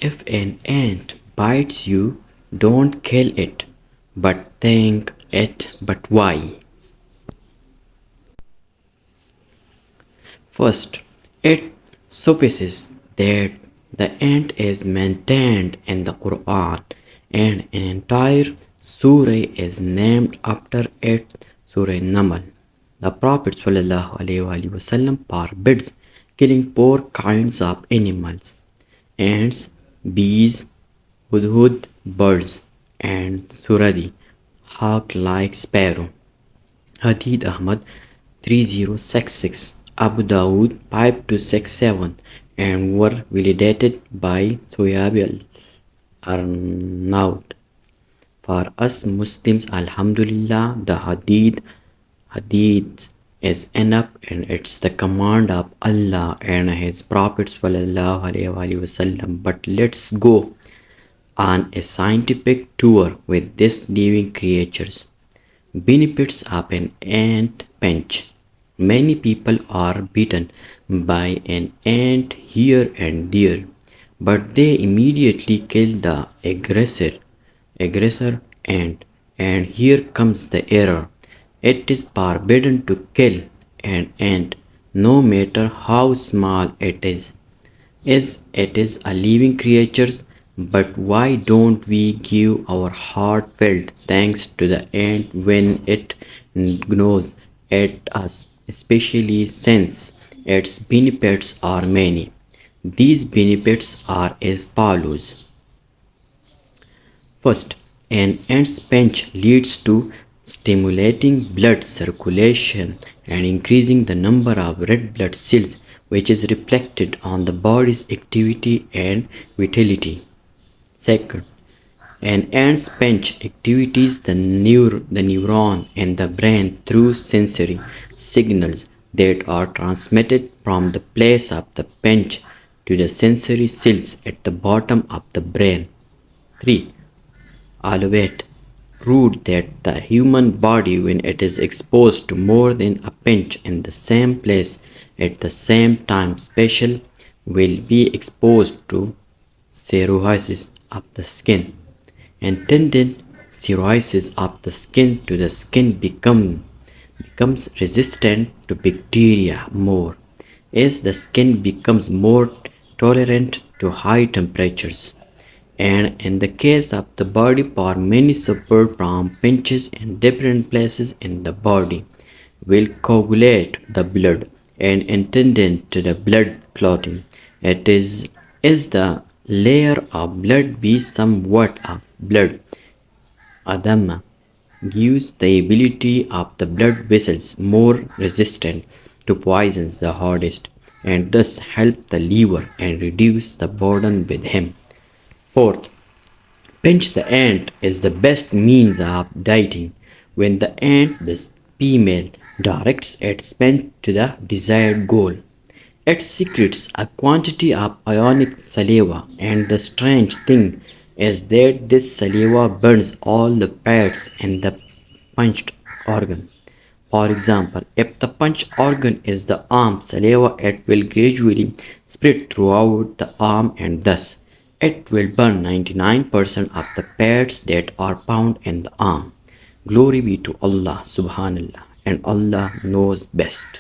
If an ant bites you, don't kill it, but thank it. But why? First, it suffices that the ant is maintained in the Quran and an entire surah is named after it, Surah Namal. The Prophet ﷺ forbids killing four kinds of animals: ants, bees, hudhud birds, and suradi, hawk-like sparrow. Hadith Ahmad 3066, Abu Dawud 5267, and were validated by Sohaib al-Arnaud. For us Muslims, Alhamdulillah, the Hadith is enough and it's the command of Allah and His Prophet ﷺ. But let's go on a scientific tour with these living creatures. Benefits of an ant pinch. Many people are bitten by an ant here and there, but they immediately kill the aggressor ant. And here comes the error. It is forbidden to kill an ant, no matter how small it is. It is a living creature, but why don't we give our heartfelt thanks to the ant when it gnaws at us, especially since its benefits are many? These benefits are as follows. First, an ant's pinch leads to stimulating blood circulation and increasing the number of red blood cells, which is reflected on the body's activity and vitality. Second, an ant's pinch activates the neuron in the brain through sensory signals that are transmitted from the place of the pinch to the sensory cells at the bottom of the brain. 3. Albeit proved that the human body, when it is exposed to more than a pinch in the same place at the same time special, will be exposed to cirrhosis of the skin. And tendon cirrhosis of the skin to the skin becomes resistant to bacteria more as the skin becomes more tolerant to high temperatures. And in the case of the body part, many suffer from pinches in different places in the body, will coagulate the blood and attendant to the blood clotting. It is the layer of blood be somewhat of blood edema gives the ability of the blood vessels more resistant to poisons the hardest and thus help the liver and reduce the burden with him. Fourth, pinch the ant is the best means of dieting. When the ant, the female, directs its pinch to the desired goal, it secretes a quantity of ionic saliva, and the strange thing is that this saliva burns all the fats in the punched organ. For example, if the punch organ is the arm, saliva it will gradually spread throughout the arm and thus it will burn 99% of the fats that are found in the arm. Glory be to Allah, Subhanallah, and Allah knows best.